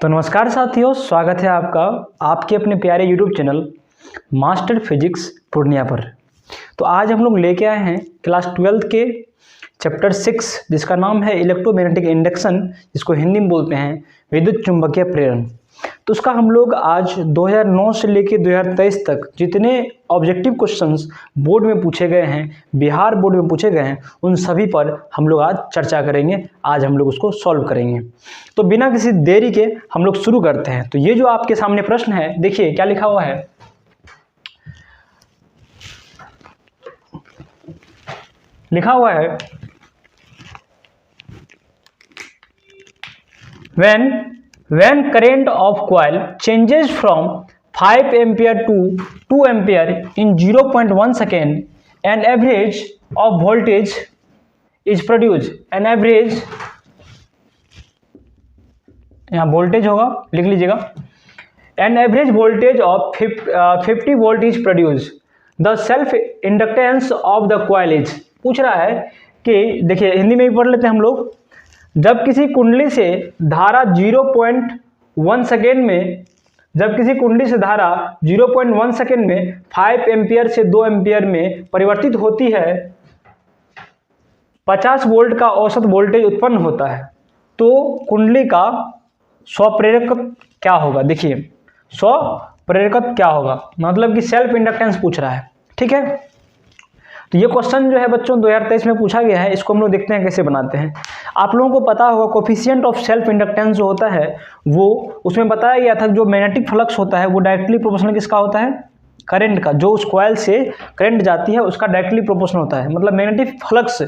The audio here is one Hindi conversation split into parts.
तो नमस्कार साथियों, स्वागत है आपका आपके अपने प्यारे YouTube channel master physics Purnia पर। तो आज हम लोग लेके आए हैं क्लास 12 के चैप्टर 6 जिसका नाम है इलेक्ट्रोमैग्नेटिक इंडक्शन, जिसको हिंदी में बोलते हैं विद्युत चुंबकीय प्रेरण। तो उसका हम लोग आज 2009 से लेकर 2023 तक जितने ऑब्जेक्टिव क्वेश्चंस बोर्ड में पूछे गए हैं, बिहार बोर्ड में पूछे गए हैं, उन सभी पर हम लोग आज चर्चा करेंगे। आज हम लोग उसको सॉल्व करेंगे। तो बिना किसी देरी के हम लोग शुरू करते हैं। तो ये जो आपके सामने प्रश्न है, देखिए क्या लिखा हुआ है। लिखा हुआ है when current of coil changes from 5 ampere to 2 ampere in 0.1 second, an average of voltage is produced. An average, यहाँ वोल्टेज होगा, लिख लीजिएगा। An average voltage of 50 volt is produced. The self inductance of the coil is, पूछ रहा है कि देखिए हिंदी में भी पढ़ लेते हैं हम लोग। जब किसी कुंडली से धारा 0.1 सेकेंड में, जब किसी कुंडली से धारा 0.1 सेकेंड में 5 एम्पियर से 2 एम्पियर में परिवर्तित होती है, 50 वोल्ट का औसत वोल्टेज उत्पन्न होता है, तो कुंडली का स्वप्रेरकत्व क्या होगा। देखिए स्वप्रेरकत्व क्या होगा, मतलब कि सेल्फ इंडक्टेंस पूछ रहा है। ठीक है, तो ये क्वेश्चन जो है बच्चों 2023 में पूछा गया है। इसको हम लोग देखते हैं कैसे बनाते हैं। आप लोगों को पता होगा कोफिशिएंट ऑफ सेल्फ इंडक्टेंस जो होता है वो उसमें बताया गया था, जो मैग्नेटिक फ्लक्स होता है वो डायरेक्टली प्रोपोर्शनल किसका होता है, करंट का। जो उस कॉइल से करंट जाती है उसका डायरेक्टली प्रोपोर्शनल होता है। मतलब मैग्नेटिक फ्लक्स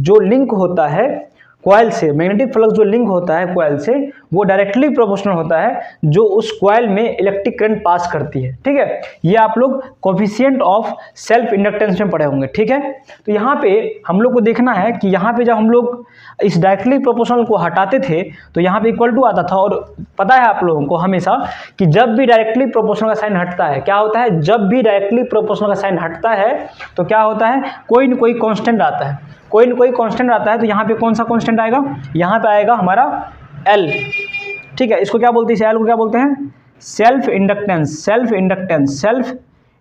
जो लिंक होता है कॉइल से, मैग्नेटिक फ्लक्स जो लिंक होता है कॉइल से, वो डायरेक्टली प्रोपोर्शनल होता है जो उस कॉइल में इलेक्ट्रिक करंट पास करती है। ठीक है, ये आप लोग कोफिशिएंट ऑफ सेल्फ इंडक्टेंस में पढ़े होंगे। ठीक है, तो यहाँ पे हम लोग को देखना है कि यहाँ पे जब हम लोग इस डायरेक्टली प्रोपोर्शनल को हटाते थे तो यहाँ पे इक्वल टू आता था। और पता है आप लोगों को हमेशा कि जब भी डायरेक्टली प्रोपोर्शनल का साइन हटता है, क्या होता है, जब भी डायरेक्टली प्रोपोर्शनल का साइन हटता है तो क्या होता है, कोई न कोई कांस्टेंट आता है, कोई न कोई कांस्टेंट आता है। तो यहाँ पे कौन सा कांस्टेंट आएगा, यहाँ पे आएगा हमारा L। ठीक है, इसको क्या बोलते हैं, L को क्या बोलते हैं, self inductance, self inductance, self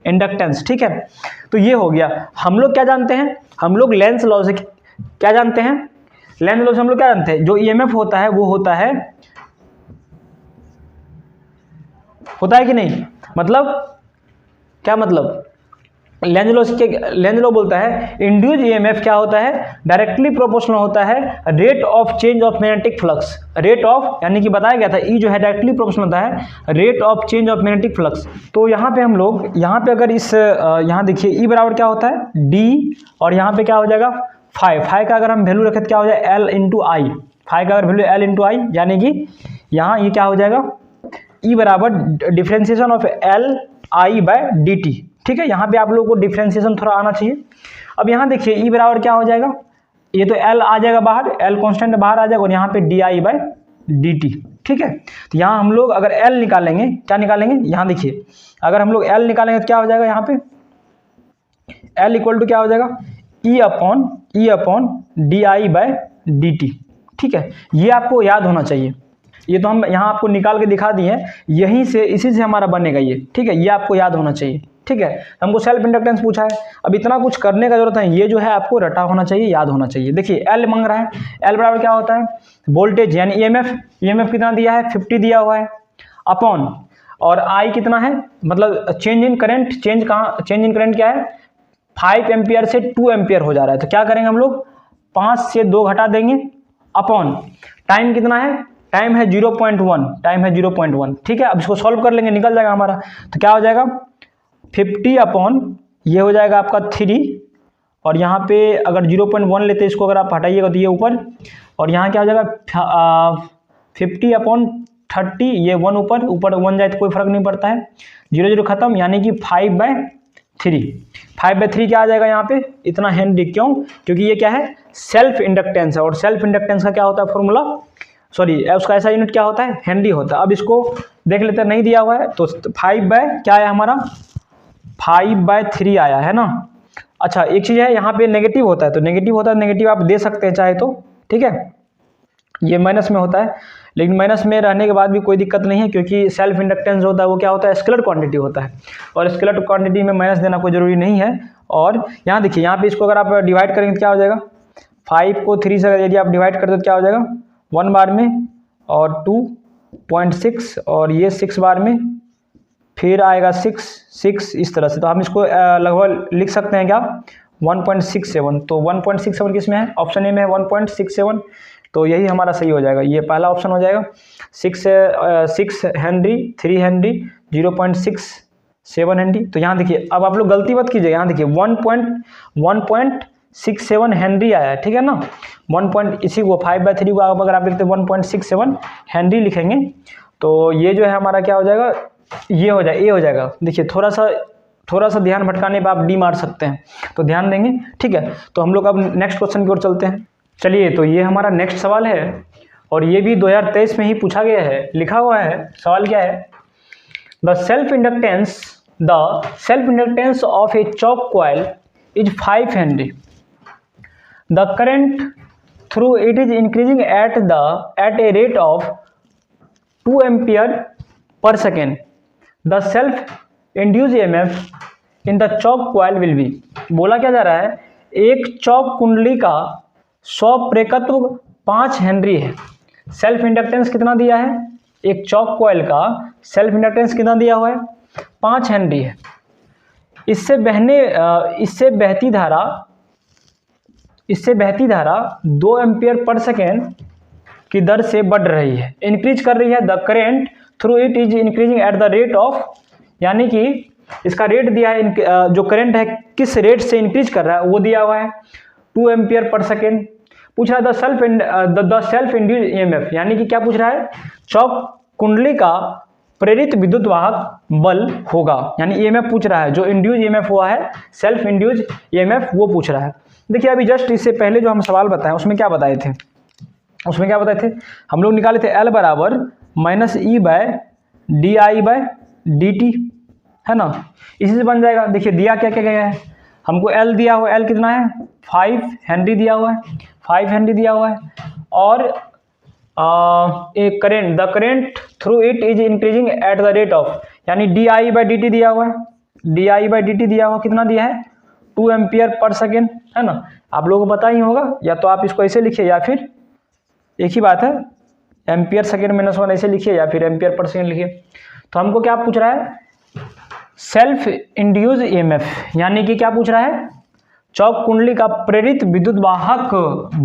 inductance. ठीक है, तो ये हो गया। हम लोग क्या जानते हैं, हम लोग लेंस लॉ से क्या जानते हैं, लेंस लॉ से हम लोग क्या जानते हैं, जो EMF होता है वो होता है कि नहीं, मतलब क्या, मतलब लेंज लॉ बोलता है इंड्यूस EMF क्या होता है, डायरेक्टली प्रोपोर्शनल होता है rate of change of magnetic flux. Rate of यानी कि बताया गया था E जो है डायरेक्टली प्रोपोर्शनल होता है rate of change of magnetic flux. तो यहाँ पे हम लोग यहाँ पे अगर इस यहाँ देखिए E बराबर क्या होता है D, और यहाँ पे क्या हो जाएगा फाई का अगर हम वैल्यू रखें तो क्या हो जाएगा L इंटू आई। फाई का अगर वैल्यू L इंटू आई, यानी कि यहाँ ये क्या हो जाएगा E बराबर differentiation of L I by dt। ठीक है, यहाँ पे आप लोगों को डिफ्रेंसिएशन थोड़ा आना चाहिए। अब यहाँ देखिए E बराबर क्या हो जाएगा, ये तो L आ जाएगा बाहर, L कांस्टेंट बाहर आ जाएगा, और यहाँ पे di बाय dt। ठीक है, तो यहाँ हम लोग अगर L निकालेंगे, क्या निकालेंगे, यहाँ देखिए अगर हम लोग L निकालेंगे तो क्या हो जाएगा, यहाँ पे L इक्वल टू क्या हो जाएगा E upon di by dt। ठीक है, ये आपको याद होना चाहिए। ये तो हम यहाँ आपको निकाल के दिखा दिए हैं, यहीं से इसी से हमारा बनेगा ये। ठीक है, ये आपको याद होना चाहिए। ठीक है, हमको सेल्फ इंडक्टेंस पूछा है, अब इतना कुछ करने का जरूरत है, ये जो है आपको रटा होना चाहिए, याद होना चाहिए। देखिए L मांग रहा है, L बराबर क्या होता है, वोल्टेज यानी EMF कितना दिया है, 50 दिया हुआ है, अपॉन और I कितना है, मतलब change in current, change in current क्या है, 5 एम्पियर से 2 एम्पियर हो जा रहा है। तो क्या करेंगे हम लोग 5 से 2 घटा देंगे, अपॉन टाइम कितना है, टाइम है 0.1, टाइम है 0.1। ठीक है, अब इसको सॉल्व कर लेंगे, निकल जाएगा हमारा। तो क्या हो जाएगा 50 अपॉन ये हो जाएगा आपका 3, और यहाँ पे अगर 0.1 लेते इसको अगर आप हटाइएगा तो ये ऊपर, और यहाँ क्या हो जाएगा 50 अपॉन 30, ये 1 ऊपर 1 जाए तो कोई फर्क नहीं पड़ता है, 0 खत्म, यानी कि 5/3। 5/3 क्या आ जाएगा यहाँ पे, इतना हेनरी। क्यों, क्योंकि ये क्या है, सेल्फ इंडक्टेंस है, और सेल्फ इंडक्टेंस का क्या होता है फॉर्मूला, सॉरी उसका ऐसा यूनिट क्या होता है, हेनरी होता है। अब इसको देख लेते हैं, नहीं दिया हुआ है तो 5 क्या है हमारा 5/3 आया है ना। अच्छा एक चीज़ है, यहाँ पे नेगेटिव होता है, तो नेगेटिव होता है, नेगेटिव आप दे सकते हैं चाहे तो। ठीक है, ये माइनस में होता है, लेकिन माइनस में रहने के बाद भी कोई दिक्कत नहीं है, क्योंकि सेल्फ इंडक्टेंस होता है वो क्या होता है, स्केलर क्वांटिटी होता है, और स्केलर क्वांटिटी में माइनस देना कोई ज़रूरी नहीं है। और यहाँ देखिए, यहाँ पे इसको अगर आप डिवाइड करेंगे तो क्या हो जाएगा, 5 को 3 से यदि आप डिवाइड करते तो क्या हो जाएगा, 1 बार में और 2.6 और ये 6 बार में, फिर आएगा 6 इस तरह से। तो हम इसको लगभग लिख सकते हैं क्या, 1.67। तो 1.67 किस में है, ऑप्शन ए में है 1.67, तो यही हमारा सही हो जाएगा, ये पहला ऑप्शन हो जाएगा। 6 हेनरी, 3 हेनरी, 0.67 हेनरी। तो यहाँ देखिए, अब आप लोग गलती मत कीजिए, यहाँ देखिए 1.67 हेनरी आया है, ठीक है ना, 1. इसी को 5/3 को अगर आप लिखते 1.67 हेनरी लिखेंगे तो ये जो है हमारा क्या हो जाएगा, ये हो जाएगा, ए हो जाएगा। देखिए थोड़ा सा ध्यान भटकाने पर आप डी मार सकते हैं, तो ध्यान देंगे, ठीक है। तो हम लोग अब नेक्स्ट क्वेश्चन की ओर चलते हैं। चलिए, तो ये हमारा नेक्स्ट सवाल है, और ये भी 2023 में ही पूछा गया है, लिखा हुआ है, सवाल क्या है, the self inductance of a choke coil is 5 henry, the current through it is increasing at a rate of 2 ampere per second, the self induce EMF in the choke coil will be. बोला क्या जा रहा है, एक चॉक कुंडली का स्वप्रेरकत्व 5 हेनरी है। सेल्फ इंडक्टेंस कितना दिया है, एक चॉक कॉइल का सेल्फ इंडक्टेंस कितना दिया हुआ है, 5 हेनरी है। इससे बहती धारा 2 एम्पियर पर सेकेंड की दर से बढ़ रही है, इंक्रीज कर रही है। The current through it is increasing at the rate of, यानी कि इसका रेट दिया है, जो करंट है किस रेट से इंक्रीज कर रहा है वो दिया हुआ है, 2 एम्पियर पर सेकेंड। पूछ रहा है द सेल्फ इंड्यूस EMF, यानी कि क्या पूछ रहा है, चॉक कुंडली का प्रेरित विद्युत वाहक बल होगा, यानी EMF पूछ रहा है, जो इंड्यूस EMF हुआ है, सेल्फ इंड्यूस EMF वो पूछ रहा है। देखिए, अभी जस्ट इससे पहले जो हम सवाल बताए उसमें क्या बताए थे, हम लोग निकाले थे L बराबर -E/di/dt, है ना, इसी से बन जाएगा। देखिए दिया क्या क्या गया है, हमको L दिया हुआ है, L कितना है, 5 हेनरी दिया हुआ है, 5 हेनरी दिया हुआ है, और एक current, the current through it is increasing at the rate of, यानी di/dt दिया हुआ है, di/dt दिया हुआ कितना दिया है, 2 एम्पियर पर सेकेंड, है ना। आप लोगों को पता ही होगा, या तो आप इसको ऐसे लिखिए, या फिर एक ही बात है, एम्पियर सेकेंड -1 ऐसे लिखिए, या फिर एम्पियर पर सेकेंड लिखिए। तो हमको क्या पूछ रहा है, सेल्फ इंड्यूस EMF, यानी कि क्या पूछ रहा है, चौक कुंडली का प्रेरित विद्युत वाहक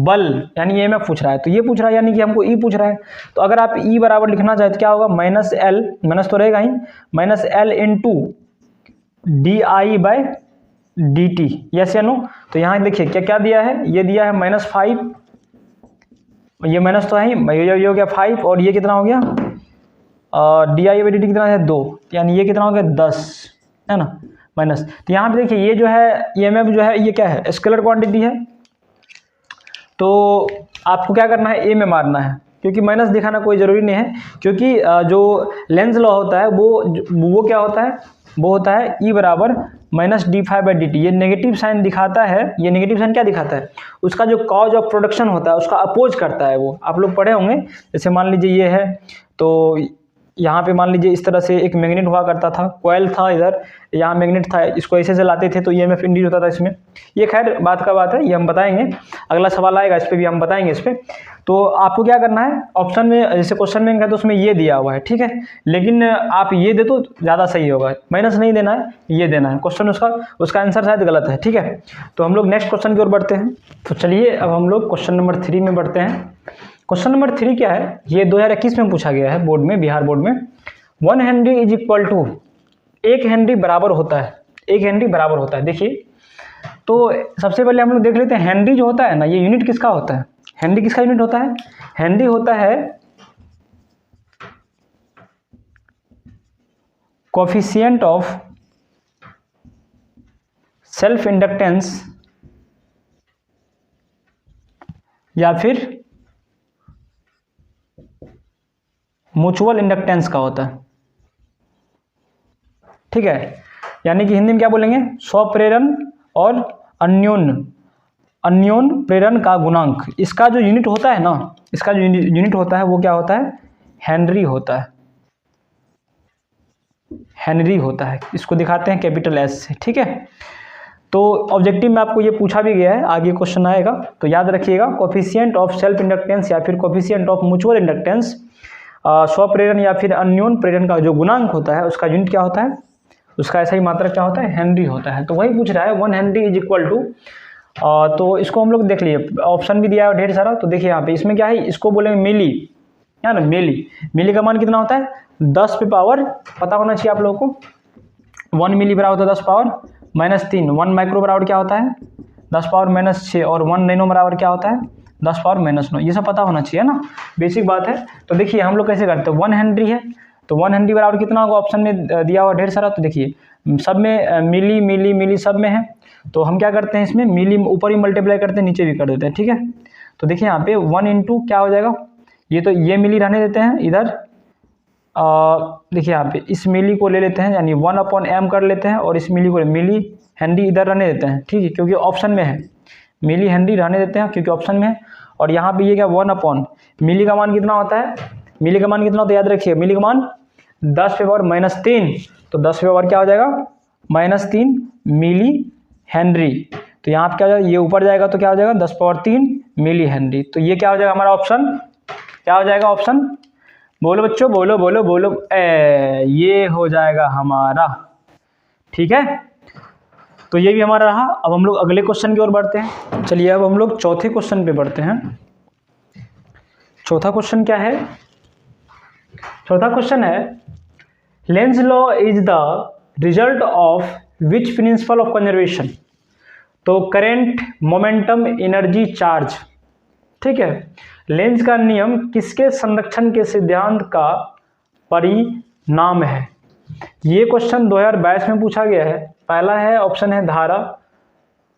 बल, यानी EMF पूछ रहा है। तो ये पूछ रहा है, यानी कि हमको E पूछ रहा है। तो अगर आप E बराबर लिखना चाहे तो क्या होगा, -L, माइनस तो रहेगा ही, -L इंटू di/dt, यस या नो। तो यहाँ देखिए क्या क्या दिया है, ये दिया है -5, ये माइनस तो है ही, ये हो गया 5, और ये कितना हो गया, di/dt कितना है 2, यानी ये कितना हो गया 10, है ना, माइनस। तो यहाँ पे देखिए, ये जो है EMF जो है ये क्या है, स्केलर क्वांटिटी है। तो आपको क्या करना है, ए में मारना है, क्योंकि माइनस दिखाना कोई ज़रूरी नहीं है, क्योंकि जो लेंज लॉ होता है वो क्या होता है, वो होता है E बराबर -d∅/dt। ये नेगेटिव साइन दिखाता है, ये नेगेटिव साइन क्या दिखाता है, उसका जो कॉज ऑफ प्रोडक्शन होता है उसका अपोज करता है। वो आप लोग पढ़े होंगे, जैसे मान लीजिए ये है, तो यहाँ पे मान लीजिए इस तरह से एक मैग्नेट हुआ करता था, कॉइल था इधर, यहाँ मैग्नेट था, इसको ऐसे से लाते थे तो EMF इंड्यूस होता था इसमें। ये खैर बात का बात है, ये हम बताएंगे, अगला सवाल आएगा इस पर भी हम बताएंगे इस पर। तो आपको क्या करना है, ऑप्शन में जैसे क्वेश्चन में है तो उसमें ये दिया हुआ है, ठीक है, लेकिन आप ये दे तो ज़्यादा सही होगा, माइनस नहीं देना है, ये देना है। क्वेश्चन उसका आंसर शायद गलत है, ठीक है। तो हम लोग नेक्स्ट क्वेश्चन की ओर बढ़ते हैं। तो चलिए अब हम लोग क्वेश्चन नंबर 3 में बढ़ते हैं। क्वेश्चन नंबर 3 क्या है, ये 2021 में पूछा गया है बोर्ड में, बिहार बोर्ड में। 1 henry is equal to, 1 henry बराबर होता है, 1 हेनरी बराबर होता है। देखिए, तो सबसे पहले हम लोग देख लेते हैं, हेनरी जो होता है ना, ये यूनिट किसका होता है, हेनरी किसका यूनिट होता है, हेनरी होता है कोफिशिएंट ऑफ सेल्फ इंडक्टेंस, या फिर म्यूचुअल इंडक्टेंस का होता है, ठीक है। यानी कि हिंदी में क्या बोलेंगे, स्वप्रेरण और अन्योन प्रेरण का गुणांक, इसका जो यूनिट होता है ना, इसका जो यूनिट होता है वो क्या होता है, हेनरी होता है, हेनरी होता है। इसको दिखाते हैं कैपिटल एस से, ठीक है। तो ऑब्जेक्टिव में आपको ये पूछा भी गया है, आगे क्वेश्चन आएगा तो याद रखिएगा। कोफिशिएंट ऑफ सेल्फ इंडक्टेंस या फिर कोफिशिएंट ऑफ म्यूचुअल इंडक्टेंस, स्वप्रेरण या फिर अन्योन प्रेरण का जो गुणांक होता है उसका यूनिट क्या होता है, उसका ऐसा ही मात्रक क्या होता है, हेनरी होता है। तो वही पूछ रहा है 1 हेनरी इज इक्वल टू, तो इसको हम लोग देख लिए, ऑप्शन भी दिया है ढेर सारा। तो देखिए यहाँ पे इसमें क्या है, इसको बोलेंगे मिली, है ना, मिली का मान कितना होता है, 10 पे पावर, पता होना चाहिए आप लोगों को, 1 मिली बराबर होता है 10 पावर -3, 1 माइक्रो बराबर क्या होता है 10 पावर -6, और 1 नैनो बराबर क्या होता है 10 पावर -9, ये सब पता होना चाहिए ना, बेसिक बात है। तो देखिए हम लोग कैसे करते हैं, 1 हेनरी है तो 1 हेनरी बराबर कितना होगा, ऑप्शन में दिया हुआ ढेर सारा। तो देखिए सब में मिली मिली मिली सब में है, तो हम क्या करते हैं इसमें मिली ऊपर ही मल्टीप्लाई करते हैं, नीचे भी कर देते हैं, ठीक है। तो देखिए यहाँ पे 1 इंटू क्या हो जाएगा, ये तो ये मिली रहने देते हैं इधर, देखिए यहाँ पे इस मिली को ले लेते हैं, यानी 1/m कर लेते हैं, और इस मिली को मिली हेनरी इधर रहने देते हैं, ठीक है, क्योंकि ऑप्शन में है, मिली हेनरी रहने देते हैं क्योंकि ऑप्शन में है। और यहाँ पे ये क्या 1/ मिली का मान कितना होता है, मिली का मान कितना होता है याद रखिए, मिली का मान 10 पे पावर -3, तो 10 पे पावर क्या हो जाएगा -3 मिली हेनरी। तो यहाँ पे क्या हो जाएगा, ये ऊपर जाएगा तो क्या हो जाएगा 10 पावर 3 मिली हेनरी। तो ये क्या हो जाएगा हमारा ऑप्शन, क्या हो जाएगा ऑप्शन, बोलो बच्चों, बोलो बोलो बोलो, ये हो जाएगा हमारा, ठीक है। तो ये भी हमारा रहा। अब हम लोग अगले क्वेश्चन की ओर बढ़ते हैं। चलिए अब हम लोग चौथे क्वेश्चन पे बढ़ते हैं। चौथा क्वेश्चन क्या है, चौथा क्वेश्चन है Lenz law is the result of which principle of conservation. तो करेंट, मोमेंटम, एनर्जी, चार्ज, ठीक है। लेंज का नियम किसके संरक्षण के सिद्धांत का परिणाम है। ये क्वेश्चन 2022 में पूछा गया है। पहला है ऑप्शन है धारा,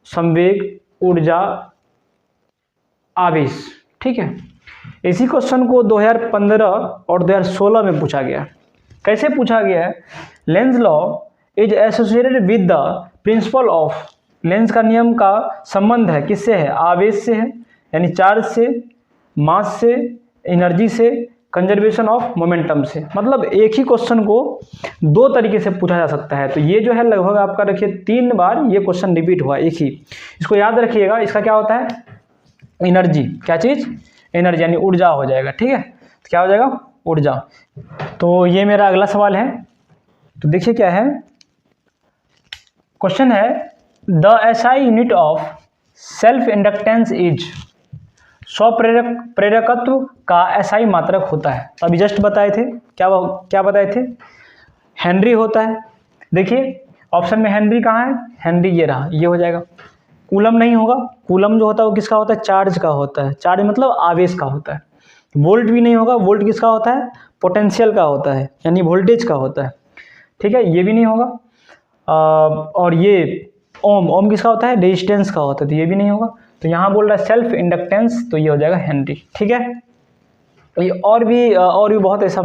संवेग, ऊर्जा, आवेश, ठीक है। इसी क्वेश्चन को 2015 और 2016 में पूछा गया। कैसे पूछा गया है, Lenz law is associated with the principle of, length का नियम का संबंध है किससे है, आवेश से है, यानी चार्ज से, मास से, एनर्जी से, कंजर्वेशन ऑफ मोमेंटम से। मतलब एक ही क्वेश्चन को दो तरीके से पूछा जा सकता है। तो ये जो है लगभग आपका रखिए 3 बार ये क्वेश्चन रिपीट हुआ एक ही। इसको याद रखिएगा, इसका क्या होता है एनर्जी, क्या चीज़, एनर्जी यानी ऊर्जा हो जाएगा, ठीक है। तो क्या हो जाएगा ऊर्जा। तो ये मेरा अगला सवाल है। तो देखिए क्या है क्वेश्चन है, the SI unit of self inductance is, स्वप्रेरकत्व का एसआई मात्रक होता है। तो अभी जस्ट बताए थे, क्या बताए थे, हेनरी होता है। देखिए ऑप्शन में हेनरी कहाँ है, हेनरी ये रहा, ये हो जाएगा। कूलम नहीं होगा, कूलम जो होता है वो किसका होता है, चार्ज का होता है, चार्ज मतलब आवेश का होता है। वोल्ट भी नहीं होगा, वोल्ट किसका होता है, पोटेंशियल का होता है, यानी वोल्टेज का होता है, ठीक है। ये भी नहीं होगा। और ये ओम किसका होता है, रेजिस्टेंस का होता है, तो ये भी नहीं होगा। तो यहाँ बोल रहा है सेल्फ इंडक्टेंस, तो ये हो जाएगा हेनरी, ठीक है। ये और भी बहुत ऐसा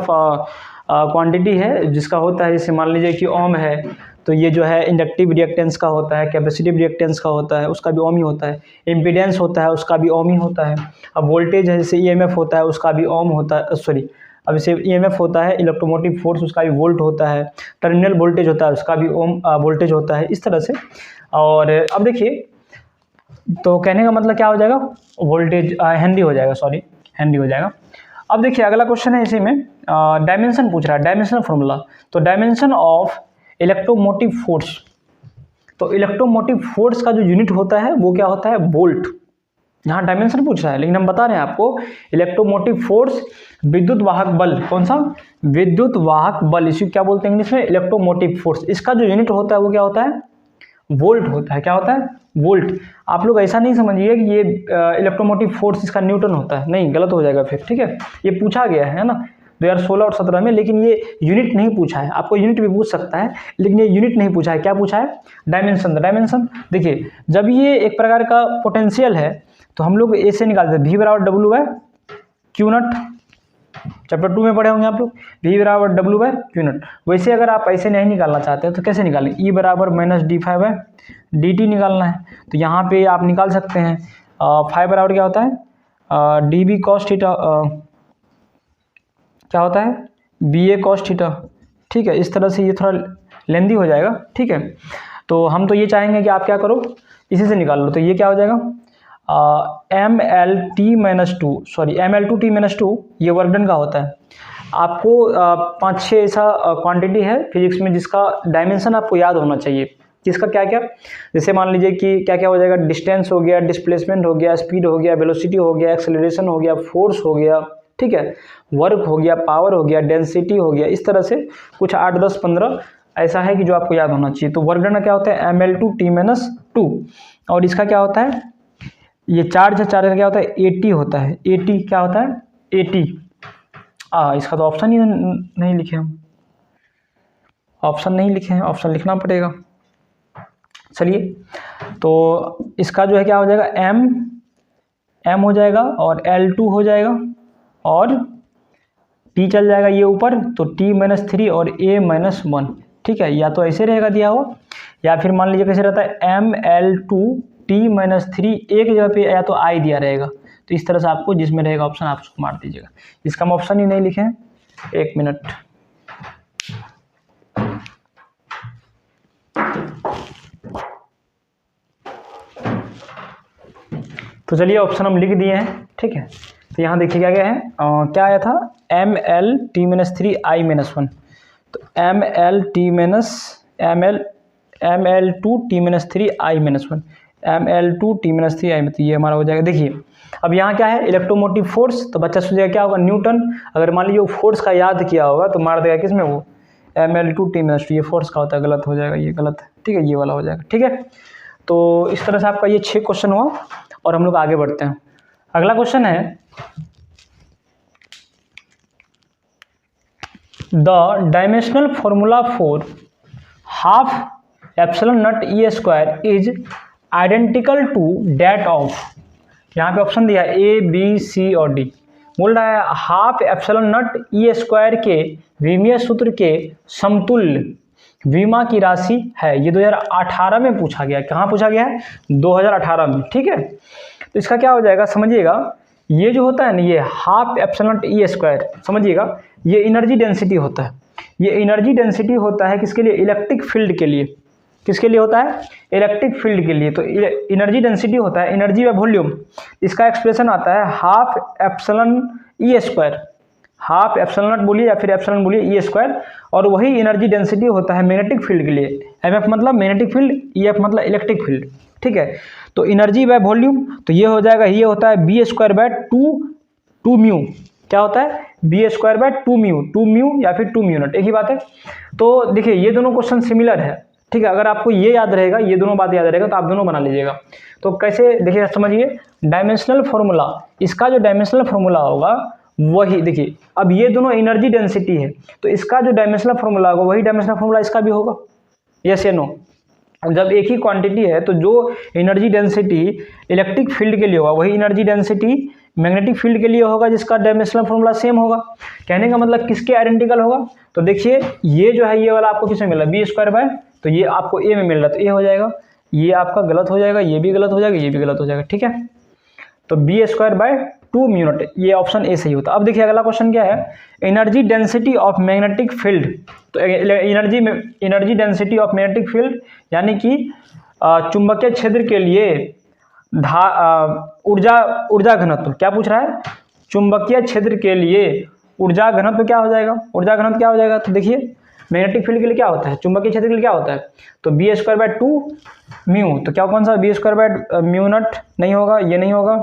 क्वांटिटी है जिसका होता है, जैसे मान लीजिए कि ओम है तो ये जो है इंडक्टिव रिएक्टेंस का होता है, कैपेसिटिव रिएक्टेंस का होता है, उसका भी ओम ही होता है। इम्पीडेंस होता है, उसका भी ओम ही होता है। अब वोल्टेज है, जैसे ईएमएफ होता है, उसका भी ओम होता है, सॉरी अब जैसे ईएमएफ होता है, इलेक्ट्रोमोटिव फोर्स, उसका भी वोल्ट होता है। टर्मिनल वोल्टेज होता है, उसका भी ओम वोल्टेज होता है, इस तरह से। और अब देखिए, तो कहने का मतलब क्या हो जाएगा, वोल्टेज हेनरी हो जाएगा, सॉरी हेनरी हो जाएगा। अब देखिए अगला क्वेश्चन है, इसी में डायमेंशन पूछ रहा है, डायमेंशनल फॉर्मूला। तो डायमेंशन ऑफ इलेक्ट्रोमोटिव फोर्स, तो इलेक्ट्रोमोटिव फोर्स का जो यूनिट होता है वो क्या होता है, वोल्ट। यहाँ डायमेंशन पूछ रहा है, लेकिन हम बता रहे हैं आपको इलेक्ट्रोमोटिव फोर्स, विद्युत वाहक बल, कौन सा, विद्युत वाहक बल, इसी क्या बोलते हैं इंग्लिश में, इलेक्ट्रोमोटिव फोर्स। इसका जो यूनिट होता है वो क्या होता है, वोल्ट होता है। क्या होता है, वोल्ट। आप लोग ऐसा नहीं समझिए कि ये इलेक्ट्रोमोटिव फोर्स इसका न्यूटन होता है, नहीं, गलत हो जाएगा फिर, ठीक है। ये पूछा गया है ना 2016 और 17 में, लेकिन ये यूनिट नहीं पूछा है। आपको यूनिट भी पूछ सकता है, लेकिन ये यूनिट नहीं पूछा है। क्या पूछा है, डायमेंशन। डायमेंशन देखिए, जब ये एक प्रकार का पोटेंशियल है तो हम लोग ए से निकालते हैं, V = W/Q0, चैप्टर 2 में पढ़े होंगे आप लोग, V बराबर W बाय क्यू नॉट। वैसे अगर आप ऐसे नहीं निकालना चाहते हैं तो कैसे निकालें, E बराबर माइनस d5 बाय dt निकालना है। तो यहाँ पे आप निकाल सकते हैं 5 बराबर क्या होता है dB cos थीटा, क्या होता है BA cos थीटा। ठीक है, इस तरह से ये थोड़ा लेंदी हो जाएगा। ठीक है, तो हम तो ये चाहेंगे कि आप क्या करो, इसी से निकाल लो। तो ये क्या हो जाएगा ML2T माइनस 2 ये वर्क डन का होता है। आपको 5-6 ऐसा क्वांटिटी है फिजिक्स में जिसका डायमेंशन आपको याद होना चाहिए, जिसका क्या क्या, जैसे मान लीजिए कि क्या क्या हो जाएगा, डिस्टेंस हो गया, डिस्प्लेसमेंट हो गया, स्पीड हो गया, वेलोसिटी हो गया, एक्सेलरेशन हो गया, फोर्स हो गया, ठीक है, वर्क हो गया, पावर हो गया, डेंसिटी हो गया। इस तरह से कुछ 8, 10, 15 ऐसा है कि जो आपको याद होना चाहिए। तो वर्क डन क्या होता है ML2T माइनस 2, और इसका क्या होता है, ये चार्ज है, चार्ज का क्या होता है AT होता है। AT क्या होता है AT, इसका तो ऑप्शन ही नहीं लिखे हम, ऑप्शन नहीं लिखे हैं, ऑप्शन लिखना पड़ेगा। चलिए, तो इसका जो है क्या हो जाएगा M हो जाएगा और L2 हो जाएगा और T चल जाएगा ये ऊपर, तो T माइनस 3 और A माइनस 1। ठीक है, या तो ऐसे रहेगा दिया हो, या फिर मान लीजिए कैसे रहता है ML2T माइनस 3, एक जगह पे या तो I दिया रहेगा। तो इस तरह से आपको जिसमें रहेगा ऑप्शन आप उसको मार दीजिएगा। इसका हम ऑप्शन ही नहीं लिखे हैं, 1 मिनट। तो चलिए ऑप्शन हम लिख दिए हैं। ठीक है, तो यहाँ देखिए क्या क्या है, क्या आया था ML2T माइनस 3 I माइनस 1। तो ML2T minus 3 I minus 1, ML2T minus 3 I में, तो ये हमारा हो जाएगा। देखिए अब यहाँ क्या है इलेक्ट्रोमोटिव फोर्स, तो बच्चा सोचेगा क्या होगा न्यूटन। अगर मान लीजिए वो फोर्स का याद किया होगा तो मार देगा किसमें, वो ML2T माइनस 2, ये फोर्स का होता है, गलत हो जाएगा, ये गलत है। ठीक है, ये वाला हो जाएगा। ठीक है, तो इस तरह से आपका ये 6 क्वेश्चन हुआ और हम लोग आगे बढ़ते हैं। अगला क्वेश्चन है, the dimensional formula for half epsilon not E square is identical to that of, यहाँ पे ऑप्शन दिया A B C और D। बोल रहा है half epsilon not E square के विमीय सूत्र के समतुल्य विमा की राशि है। ये 2018 में पूछा गया है। कहाँ पूछा गया है, 2018 में। ठीक है, तो इसका क्या हो जाएगा समझिएगा, ये जो होता है ना, ये half epsilon not E square, समझिएगा ये एनर्जी डेंसिटी होता है। ये एनर्जी डेंसिटी होता है किसके लिए, इलेक्ट्रिक फील्ड के लिए। किसके लिए होता है, इलेक्ट्रिक फील्ड के लिए। तो एनर्जी डेंसिटी होता है एनर्जी बाय वॉल्यूम, इसका एक्सप्रेशन आता है half epsilon E square, half epsilon not बोलिए या फिर एप्सिलॉन बोलिए E स्क्वायर, और वही एनर्जी डेंसिटी होता है मैग्नेटिक फील्ड के लिए। MF मतलब मैग्नेटिक फील्ड, EF मतलब इलेक्ट्रिक फील्ड। ठीक है, तो एनर्जी बाय वॉल्यूम, तो ये हो जाएगा, ये होता है B स्क्वायर बाय 2 म्यू। क्या होता है B स्क्वायर बाय 2 म्यू या फिर 2 म्यू नॉट, एक ही बात है। तो देखिए ये दोनों क्वेश्चन सिमिलर है। ठीक है, अगर आपको ये याद रहेगा, ये दोनों बात याद रहेगा, तो आप दोनों बना लीजिएगा। तो कैसे, देखिए समझिए डायमेंशनल फॉर्मूला, इसका जो डायमेंशनल फॉर्मूला होगा वही, देखिए अब ये दोनों एनर्जी डेंसिटी है, तो इसका जो डायमेंशनल फॉर्मूला होगा वही डायमेंशनल फॉर्मूला इसका भी होगा। यस या नो, जब एक ही क्वांटिटी है तो जो एनर्जी डेंसिटी इलेक्ट्रिक फील्ड के लिए होगा वही एनर्जी डेंसिटी मैग्नेटिक फील्ड के लिए होगा, जिसका डायमेंशनल फॉर्मूला सेम होगा। कहने का मतलब किसके आइडेंटिकल होगा, तो देखिए ये जो है ये वाला आपको किसमें मिला, B स्क्वायर बाय, तो ये आपको A में मिल रहा है तो A हो जाएगा, ये आपका गलत हो जाएगा, ये भी गलत हो जाएगा, ये भी गलत हो जाएगा। ठीक है, तो B square by 2 mu naught, ये ऑप्शन A सही होता है। अब देखिए अगला क्वेश्चन क्या है, energy density of magnetic field. तो energy density of magnetic field यानी कि चुंबकीय क्षेत्र के लिए ऊर्जा घनत्व, क्या पूछ रहा है, चुंबकीय क्षेत्र के लिए ऊर्जा घनत्व क्या हो जाएगा, ऊर्जा घनत्व क्या हो जाएगा। तो देखिए मैग्नेटिक फील्ड के लिए क्या होता है, चुंबकीय क्षेत्र के लिए क्या होता है, तो B स्क्वायर बाय 2 म्यू, तो क्या कौन सा B square by mu naught नहीं होगा, ये नहीं होगा,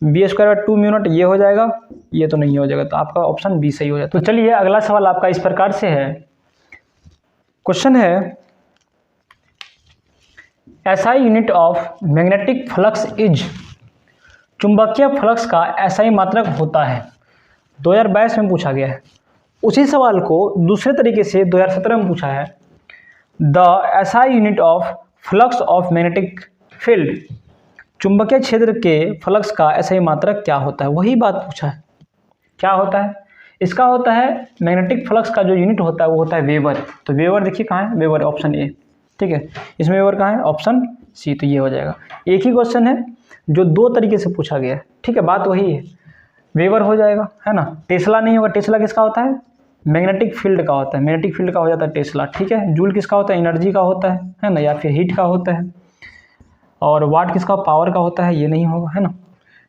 B square by 2 mu naught ये हो जाएगा, ये तो नहीं हो जाएगा, तो आपका ऑप्शन B सही हो जाएगा। तो चलिए अगला सवाल आपका इस प्रकार से है, क्वेश्चन है SI unit of magnetic flux is, चुंबकीय फ्लक्स का SI मात्रक होता है। 2022 में पूछा गया है। उसी सवाल को दूसरे तरीके से 2017 में पूछा है, the SI unit of flux of magnetic field, चुंबकीय क्षेत्र के फ्लक्स का SI मात्रक क्या होता है, वही बात पूछा है। क्या होता है, इसका होता है मैग्नेटिक फ्लक्स का जो यूनिट होता है वो होता है वेबर। तो वेबर देखिए कहाँ है, वेबर ऑप्शन ए, ठीक है। इसमें वेबर कहाँ है, ऑप्शन सी, तो ये हो जाएगा। एक ही क्वेश्चन है जो दो तरीके से पूछा गया है, ठीक है, बात वही है, वेबर हो जाएगा, है ना। टेस्ला नहीं होगा, टेस्ला किसका होता है, मैग्नेटिक फील्ड का होता है, मैग्नेटिक फील्ड का हो जाता है टेस्ला, ठीक है। जूल किसका होता है, एनर्जी का होता है ना, या फिर हीट का होता है। और वाट किसका, पावर का होता है, ये नहीं होगा, है ना। तो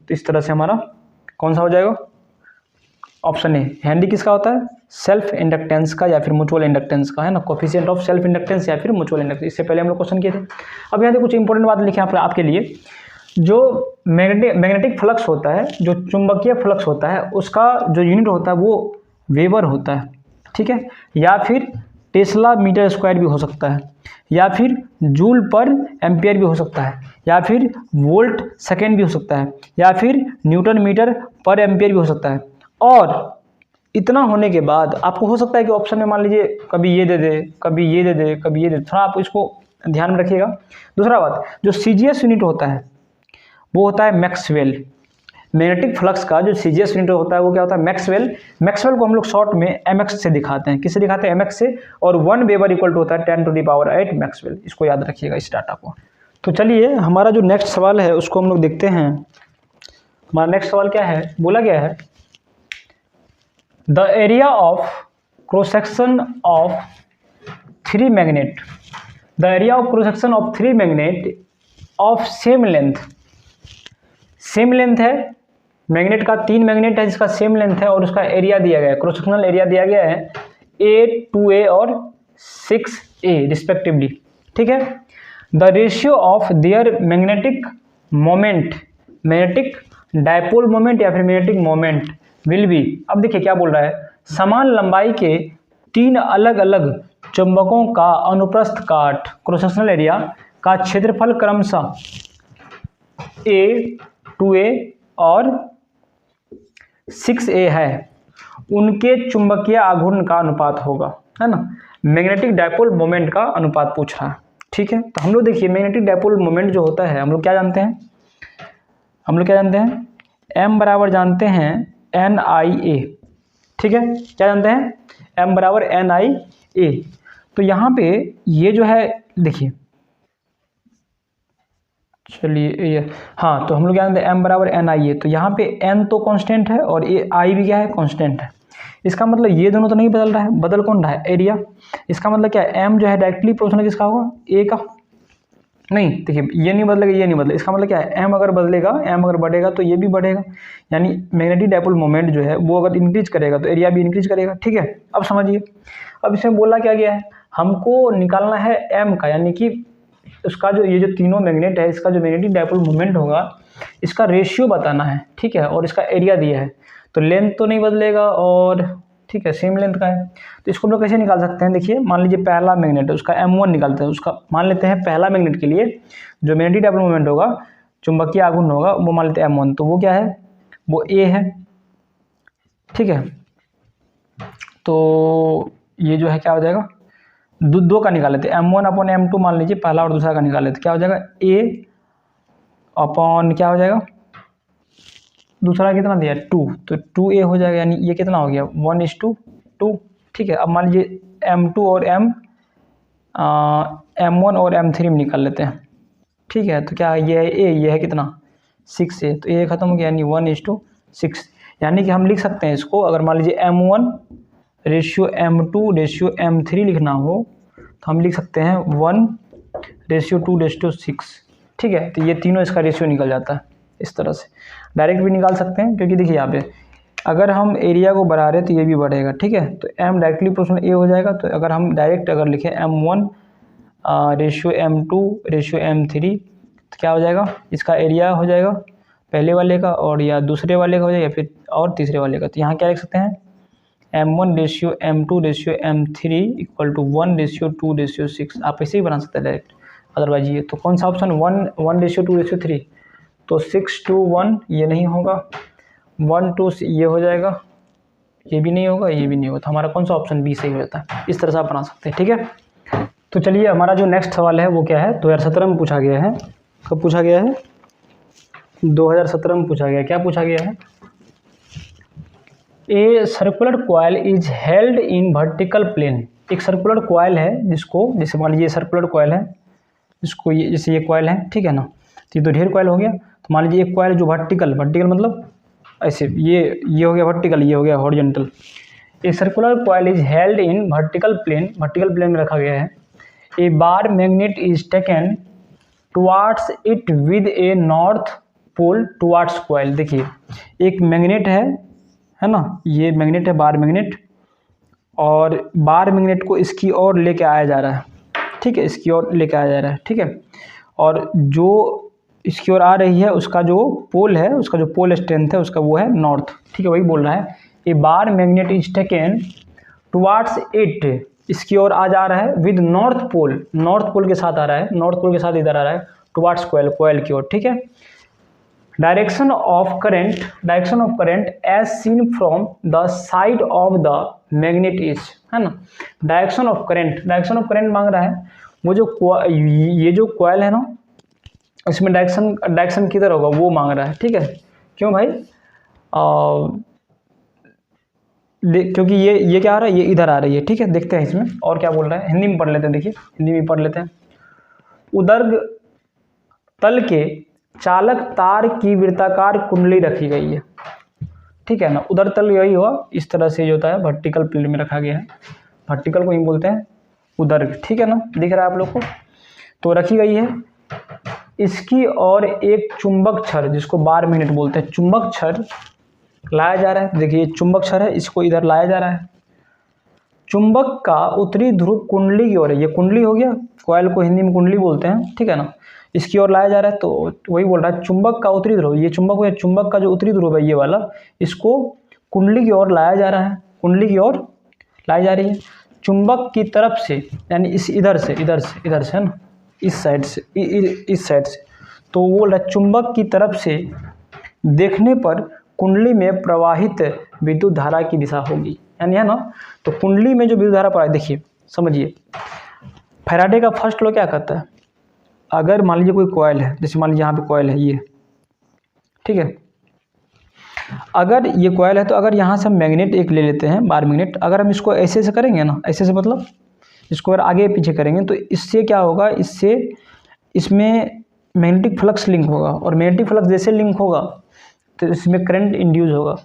इस तरह से हमारा कौन सा हो जाएगा, ऑप्शन ए। हेनरी किसका होता है, सेल्फ इंडक्टेंस का या फिर म्यूचुअल इंडक्टेंस का, है ना, कोफिशिएंट ऑफ सेल्फ इंडक्टेंस या फिर म्यूचुअल इंडक्टेंस। इससे पहले हम लोग क्वेश्चन किए थे। अब यहाँ पे कुछ इंपॉर्टेंट बात लिखे आपके लिए। जो मैग्नेटिक फ्लक्स होता है, जो चुंबकीय फ्लक्स होता है, उसका जो यूनिट होता है वो वेबर होता है, ठीक है, या फिर टेस्ला मीटर स्क्वायर भी हो सकता है, या फिर जूल पर एम्पियर भी हो सकता है, या फिर वोल्ट सेकेंड भी हो सकता है, या फिर न्यूटन मीटर पर एम्पियर भी हो सकता है। और इतना होने के बाद आपको हो सकता है कि ऑप्शन में मान लीजिए कभी ये दे दे, कभी ये दे दे, कभी ये दे दे, थोड़ा आप इसको ध्यान में रखिएगा। दूसरा बात, जो सीजीएस यूनिट होता है वो होता है मैक्सवेल। मैग्नेटिक फ्लक्स का जो सीजीएस यूनिट होता है वो क्या होता है, मैक्सवेल। मैक्सवेल को हम लोग शॉर्ट में एमएक्स से दिखाते हैं, किससे दिखाते हैं, एमएक्स से। और 1 वेबर इक्वल टू होता है 10⁸ मैक्सवेल। इसको याद रखिएगा, इस डाटा को। तो चलिए हमारा जो नेक्स्ट सवाल है उसको हम लोग देखते हैं। हमारा नेक्स्ट सवाल क्या है, बोला गया है the area of cross section of 3 magnet, the area of cross section of 3 magnet of same length, same length है, मैग्नेट का 3 मैग्नेट है जिसका सेम लेंथ है, और उसका एरिया दिया गया है, क्रॉस सेक्शनल एरिया दिया गया है A, 2A और 6A रिस्पेक्टिवली, ठीक है। The ratio of their magnetic moment, magnetic dipole moment या फिर मैग्नेटिक मोमेंट विल बी। अब देखिए क्या बोल रहा है, समान लंबाई के 3 अलग अलग चुंबकों का अनुप्रस्थ काट, क्रॉस सेक्शनल एरिया का क्षेत्रफल क्रमशः A, 2A और 6A है, उनके चुंबकीय आघूर्ण का अनुपात होगा, है ना। मैग्नेटिक डायपोल मोमेंट का अनुपात पूछ रहा है, ठीक है। तो हम लोग देखिए मैग्नेटिक डायपोल मोमेंट जो होता है, हम लोग क्या जानते हैं, हम लोग क्या जानते हैं, M बराबर जानते हैं NIA, ठीक है। क्या जानते हैं, M बराबर NIA। तो यहाँ पे ये जो है देखिए, चलिए ये, हाँ, तो हम लोग क्या जानते हैं, M बराबर NIA। तो यहाँ पे N तो कांस्टेंट है और ये I भी क्या है, कांस्टेंट है। इसका मतलब ये दोनों तो नहीं बदल रहा है, बदल कौन रहा है, एरिया। इसका मतलब क्या है, M जो है डायरेक्टली प्रोपोर्शनल किसका होगा, A का। नहीं देखिए, ये नहीं बदलेगा, ये नहीं बदलेगा। इसका मतलब क्या है, M अगर बदलेगा, M अगर बढ़ेगा तो ये भी बढ़ेगा, यानी मैग्नेटिक डायपोल मोमेंट जो है वो अगर इंक्रीज करेगा तो एरिया भी इंक्रीज करेगा, ठीक है। अब समझिए, अब इसमें बोला क्या गया है, हमको निकालना है M का, यानी कि उसका जो ये जो तीनों मैग्नेट है, इसका जो मैग्नेटिक डायपोल मोमेंट होगा इसका रेशियो बताना है, ठीक है। और इसका एरिया दिया है, तो लेंथ तो नहीं बदलेगा और ठीक है सेम लेंथ का है। तो इसको हम लोग कैसे निकाल सकते हैं, देखिए मान लीजिए पहला मैग्नेट है उसका M1 निकालते हैं, उसका मान लेते हैं पहला मैग्नेट के लिए जो मैग्नेटिक डायपोल मोमेंट होगा, चुंबकीय आघूर्ण होगा, वो मान लेते हैं M1। तो वो क्या है, वो A है, ठीक है। तो ये जो है क्या हो जाएगा, दो का निकाल लेते हैं, M1 अपॉन M2 मान लीजिए, पहला और दूसरा का निकाल लेते, क्या हो जाएगा, A अपॉन क्या हो जाएगा, दूसरा कितना दिया 2, तो 2A हो जाएगा, यानी ये कितना हो गया 1:2, ठीक है। अब मान लीजिए M2 और M1 और M3 में निकाल लेते हैं, ठीक है। तो क्या ये है A, ये है कितना 6A, तो A खत्म हो गया, यानी 1:6। यानी कि हम लिख सकते हैं इसको, अगर मान लीजिए M1 ratio M2 ratio M3 लिखना हो तो हम लिख सकते हैं 1:2:6, ठीक है। तो ये तीनों इसका रेशियो निकल जाता है, इस तरह से डायरेक्ट भी निकाल सकते हैं, क्योंकि देखिए यहाँ पे अगर हम एरिया को बढ़ा रहे हैं तो ये भी बढ़ेगा, ठीक है। तो M डायरेक्टली प्रोपोर्शनल A हो जाएगा। तो अगर हम डायरेक्ट अगर लिखें M1 ratio M2 ratio M3 तो क्या हो जाएगा, इसका एरिया हो जाएगा पहले वाले का, और या दूसरे वाले का हो जाएगा, या फिर और तीसरे वाले का। तो यहाँ क्या लिख सकते हैं, M1 ratio M2 ratio M3 equal to 1:2:6। आप ऐसे ही बना सकते हैं डायरेक्ट, अदरवाइज ये तो कौन सा ऑप्शन 1:2:3, तो 6:1 ये नहीं होगा, 1:2 ये हो जाएगा, ये भी नहीं होगा, ये भी नहीं होगा। तो हमारा कौन सा ऑप्शन बी सही हो जाता है, इस तरह से आप बना सकते हैं, ठीक है। तो चलिए हमारा जो नेक्स्ट सवाल है वो क्या है, 2017 में पूछा गया है। कब पूछा गया है, 2017 में पूछा गया। क्या पूछा गया है, a circular coil is held in vertical plane. एक सर्कुलर कॉइल है जिसको, जैसे मान लीजिए सर्कुलर कॉइल है, इसको ये जैसे ये कॉइल है, ठीक है ना, तो ये तो ढेर कॉइल हो गया। तो मान लीजिए एक कॉइल जो वर्टिकल मतलब ऐसे ये हो गया वर्टिकल, ये हो गया horizontal. A circular coil is held in vertical plane में रखा गया है। A bar magnet is taken towards it with a north pole towards coil. देखिए एक मैग्नेट है ना, ये मैग्नेट है बार मैग्नेट, और बार मैग्नेट को इसकी ओर लेके आया जा रहा है, ठीक है, इसकी ओर लेके आया जा रहा है, ठीक है। और जो इसकी ओर आ रही है उसका जो पोल है, उसका जो पोल स्ट्रेंथ है उसका वो है नॉर्थ, ठीक है, वही बोल रहा है। A bar magnet is taken towards it, इसकी ओर आ जा रहा है विद नॉर्थ पोल के साथ आ रहा है, नॉर्थ पोल के साथ इधर आ रहा है टुवार्ड्स कॉइल की ओर, ठीक है। Direction of current as seen from the side of the magnet is, है ना। डायरेक्शन ऑफ करंट मांग रहा है। वो जो ये जो कॉइल है ना, इसमें डायरेक्शन किधर होगा वो मांग रहा है, ठीक है। क्यों भाई? क्योंकि ये क्या आ रहा है, ये इधर आ रही है, ठीक है। देखते हैं इसमें और क्या बोल रहा है, हिंदी में पढ़ लेते हैं। देखिए हिंदी में पढ़ लेते हैं। उदर्ग तल के चालक तार की वृत्ताकार कुंडली रखी गई है, ठीक है ना। उदर तल यही हुआ, इस तरह से जो होता है वर्टिकल प्लेन में रखा गया है, वर्टिकल को ही बोलते हैं उदर्ग, ठीक है ना, दिख रहा है आप लोग को। तो रखी गई है इसकी और एक चुंबक छड़, जिसको बार मैग्नेट बोलते हैं, चुंबक छड़ लाया जा रहा है। देखिए चुंबक छड़ है, इसको इधर लाया जा रहा है। चुंबक का उत्तरी ध्रुव कुंडली की ओर है, ये कुंडली हो गया, कॉइल को हिंदी में कुंडली बोलते हैं, ठीक है ना। इसकी ओर लाया जा रहा है, तो वही बोल रहा है चुंबक का उत्तरी ध्रुव, ये चुंबक हो, चुंबक का जो उत्तरी ध्रुव है ये वाला, इसको कुंडली की ओर लाया जा रहा है, कुंडली की ओर लाई जा रही है चुंबक की तरफ से, यानी इस इधर से है ना, इस साइड से। तो वो बोल रहा है चुंबक की तरफ से देखने पर कुंडली में प्रवाहित विद्युत धारा की दिशा होगी, यानी है ना। तो कुंडली में जो विद्युत धारा पड़ा है, देखिए समझिए, फैराडे का फर्स्ट लॉ क्या कहता है, अगर मान लीजिए कोई कॉइल है, जैसे मान लीजिए यहाँ पे कॉइल है ये, ठीक है, अगर ये कॉइल है तो अगर यहाँ से हम मैग्नेट एक ले लेते हैं, बार मैग्नेट, अगर हम इसको ऐसे से करेंगे ना, ऐसे से मतलब इसको अगर आगे पीछे करेंगे तो इससे क्या होगा, इससे इसमें मैग्नेटिक फ्लक्स लिंक होगा, और मैग्नेटिक फ्लक्स जैसे लिंक होगा तो इसमें करंट इंड्यूस होगा,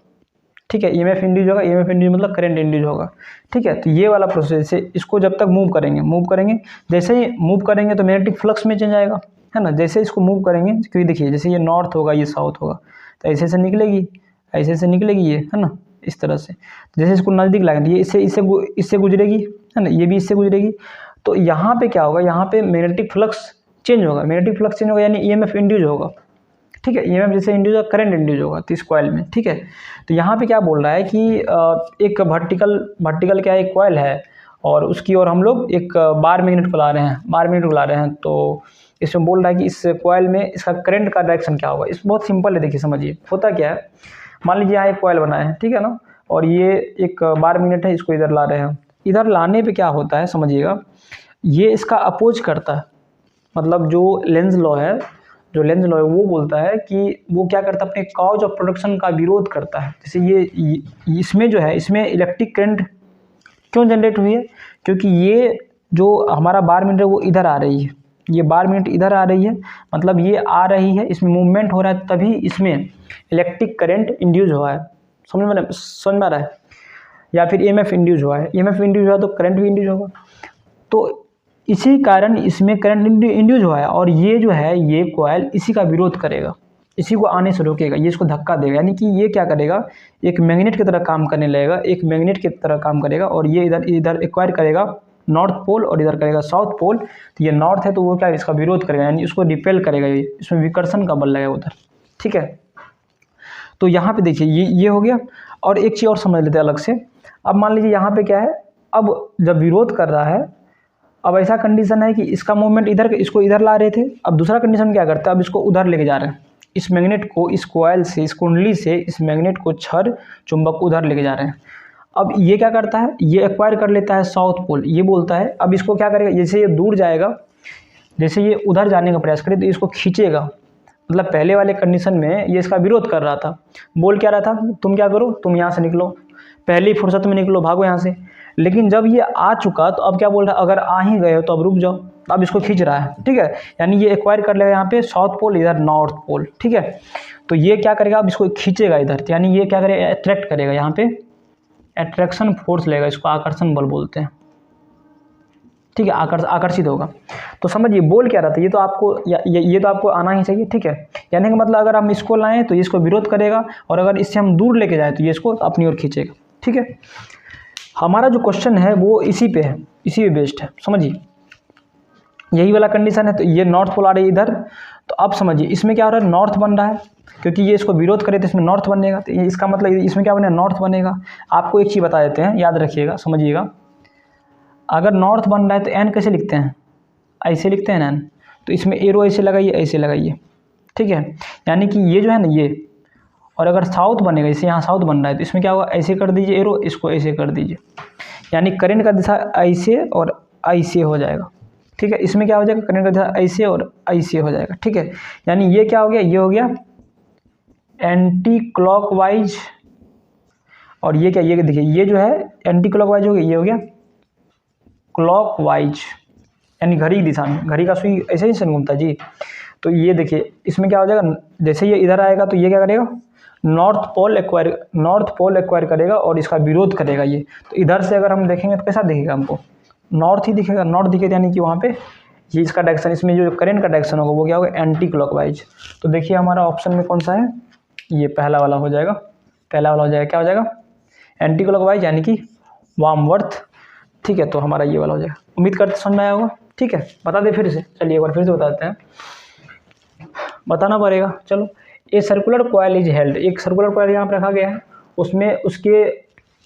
ठीक है, ईएमएफ इंड्यूस होगा, ईएमएफ इंड्यूस मतलब करंट इंड्यूस होगा, ठीक है। तो ये वाला प्रोसेस है, इसको जब तक मूव करेंगे, जैसे ही मूव करेंगे तो मैग्नेटिक फ्लक्स में चेंज आएगा, है ना। जैसे इसको मूव करेंगे, क्योंकि देखिए जैसे ये नॉर्थ होगा, ये साउथ होगा, तो ऐसे से निकलेगी ये, है ना, इस तरह से। जैसे इसको नज़दीक लाएंगे ये इससे गुजरेगी, है ना, ये भी इससे गुजरेगी। तो यहाँ पे क्या होगा, यहाँ पे मैग्नेटिक फ्लक्स चेंज होगा, यानी ईएमएफ इंड्यूस होगा, ठीक है। ईएमएफ जैसे इंड्यूस होगा, करंट इंड्यूस होगा तो इस कॉइल में, ठीक है। तो यहाँ पे क्या बोल रहा है कि एक वर्टिकल क्या एक कॉइल है, और उसकी ओर हम लोग एक बार मैग्नेट को ला रहे हैं, तो इसमें बोल रहा है कि इस कॉइल में इसका करंट का डायरेक्शन क्या होगा। इस बहुत सिंपल है, देखिए समझिए होता क्या है। मान लीजिए यहाँ एक कॉइल बना है, ठीक है ना, और ये एक बार मैग्नेट है, इसको इधर ला रहे हैं। इधर लाने पे क्या होता है समझिएगा, ये इसका अपोज करता है, मतलब जो लेंज लॉ है वो बोलता है कि वो क्या करता है, अपने कॉज ऑफ प्रोडक्शन का विरोध करता है। जैसे ये इसमें जो है, इसमें इलेक्ट्रिक करंट क्यों जनरेट हुई है, क्योंकि ये जो हमारा बार मैग्नेट है वो इधर आ रही है, ये बार मैग्नेट इधर आ रही है, मतलब ये आ रही है, इसमें मूवमेंट हो रहा है, तभी इसमें इलेक्ट्रिक करंट इंड्यूस हुआ है। समझ में आ रहा है। या फिर ईएमएफ इंड्यूस हुआ है, ईएमएफ इंड्यूस हुआ तो करंट भी इंड्यूस होगा, तो इसी कारण इसमें करंट इंड्यूस हुआ है। और ये जो है, ये कॉइल इसी का विरोध करेगा, इसी को आने से रोकेगा, ये इसको धक्का देगा, यानी कि ये क्या करेगा, एक मैग्नेट की तरह काम करने लगेगा, और ये इधर एक्वायर करेगा नॉर्थ पोल, और इधर करेगा साउथ पोल। तो ये नॉर्थ है तो वो क्या इसका विरोध करेगा, यानी इसको रिपेल करेगा, ये इसमें विकर्षण का बल लगेगा उधर, ठीक है। तो यहाँ पे देखिए ये हो गया। और एक चीज़ और समझ लेते हैं अलग से। अब मान लीजिए यहाँ पे क्या है, अब जब विरोध कर रहा है, अब ऐसा कंडीशन है कि इसका मूवमेंट इधर, इसको इधर ला रहे थे, अब दूसरा कंडीशन क्या करता है, अब इसको उधर लेके जा रहे हैं, इस मैग्नेट को, इस कॉइल से, इस कुंडली से इस मैग्नेट को छड़ चुंबक उधर लेके जा रहे हैं। अब ये क्या करता है, ये एक्वायर कर लेता है साउथ पोल, ये बोलता है अब इसको क्या करेगा, जैसे ये दूर जाएगा, जैसे ये उधर जाने का प्रयास करे तो इसको खींचेगा। मतलब पहले वाले कंडीशन में ये इसका विरोध कर रहा था, बोल क्या रहा था, तुम क्या करो, तुम यहाँ से निकलो, पहली फुर्सत में निकलो, भागो यहाँ से। लेकिन जब ये आ चुका तो अब क्या बोल रहा है, अगर आ ही गए हो तो अब रुक जाओ। अब इसको खींच रहा है, ठीक है, यानी ये एक्वायर कर लेगा यहाँ पे साउथ पोल, इधर नॉर्थ पोल, ठीक है। तो ये क्या करेगा, अब इसको खींचेगा इधर, यानी ये क्या करेगा, अट्रैक्ट करेगा, यहाँ पे अट्रैक्शन फोर्स लेगा, इसको आकर्षण बल बोलते हैं, ठीक है, आकर्षित होगा। तो समझिए बोल क्या रहा था, ये तो आपको ये तो आपको आना ही चाहिए, ठीक है। यानी कि मतलब अगर हम इसको लाएं तो ये इसको विरोध करेगा, और अगर इससे हम दूर लेके जाएं तो ये इसको अपनी ओर खींचेगा, ठीक है। हमारा जो क्वेश्चन है वो इसी पे है, इसी पे बेस्ड है, समझिए यही वाला कंडीशन है। तो ये नॉर्थ पोल आ रही है इधर, तो अब समझिए इसमें क्या हो रहा है, नॉर्थ बन रहा है, क्योंकि ये इसको विरोध करे तो इसमें नॉर्थ बनेगा। तो इसका मतलब इसमें क्या बनेगा, नॉर्थ बनेगा। आपको एक चीज़ बता देते हैं, याद रखिएगा, समझिएगा, अगर नॉर्थ बन रहा है तो एन कैसे लिखते हैं, ऐसे लिखते हैं एन। तो इसमें एरो ऐसे लगाइए, ऐसे लगाइए, ठीक है। यानी कि ये जो है ना ये, और अगर साउथ बनेगा, जैसे यहाँ साउथ बन रहा है तो इसमें क्या होगा, ऐसे कर दीजिए एरो, इसको ऐसे कर दीजिए, यानी करंट का दिशा ऐसे और ऐसे हो जाएगा, ठीक है। इसमें क्या हो जाएगा, करंट का दिशा ऐसे और ऐसे हो जाएगा, ठीक है। यानी ये क्या हो गया, ये हो गया एंटी क्लॉकवाइज, और ये क्या, ये देखिए ये जो है एंटी क्लॉकवाइज हो गया, ये हो गया क्लॉकवाइज, यानी घड़ी की दिशा में, घड़ी का सुई ऐसे ही से घूमता है जी। तो ये देखिए इसमें क्या हो जाएगा, जैसे ये इधर आएगा तो ये क्या करेगा, नॉर्थ पोल एक्वायर करेगा और इसका विरोध करेगा ये। तो इधर से अगर हम देखेंगे तो कैसा दिखेगा, हमको नॉर्थ ही दिखेगा, नॉर्थ दिखेगा, यानी कि वहाँ पे ये इसका डायरेक्शन, इसमें जो करंट का डायरेक्शन होगा वो क्या होगा, एंटी क्लॉकवाइज। तो देखिए हमारा ऑप्शन में कौन सा है, ये पहला वाला हो जाएगा, पहला वाला हो जाएगा, क्या हो जाएगा, एंटी क्लॉकवाइज, यानी कि वार्मवर्थ, ठीक है। तो हमारा ये वाला हो जाएगा। उम्मीद करते समझ में आया होगा, ठीक है। बता दें फिर से, चलिए एक बार फिर से बता देते हैं, बताना पड़ेगा, चलो। A circular coil is held, एक सर्कुलर कॉइल यहाँ पर रखा गया है, उसमें उसके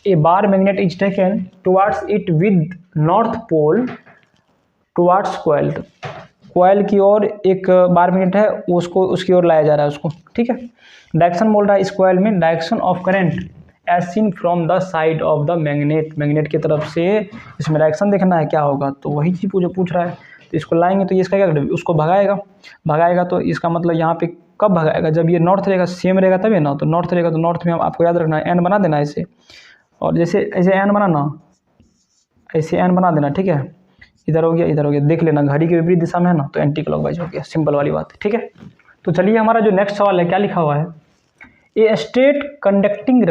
a bar magnet is taken towards it with north pole towards coil, coil की ओर एक बार मैग्नेट है, उसको उसकी ओर लाया जा रहा है उसको, ठीक है। डायरेक्शन बोल रहा है इस कॉइल में, direction of current as seen from the side of the magnet, magnet की तरफ से इसमें डायरेक्शन देखना है क्या होगा, तो वही चीज़ पूछ रहा है। तो इसको लाएंगे तो ये इसका क्या करेगा, उसको भगाएगा। तो इसका मतलब यहाँ पे कब भगाएगा, जब ये नॉर्थ रहेगा, सेम रहेगा तभी ना। तो नॉर्थ रहेगा तो नॉर्थ में आपको याद रखना है, एन बना देना ऐसे, और जैसे ऐसे एन बनाना, ऐसे एन बना देना, ठीक है। इधर हो गया, देख लेना घड़ी के विपरीत दिशा में है ना, तो एंटी क्लॉकवाइज हो गया, सिंपल वाली बात है, ठीक है। तो चलिए हमारा जो नेक्स्ट सवाल है, क्या लिखा हुआ है, a straight conducting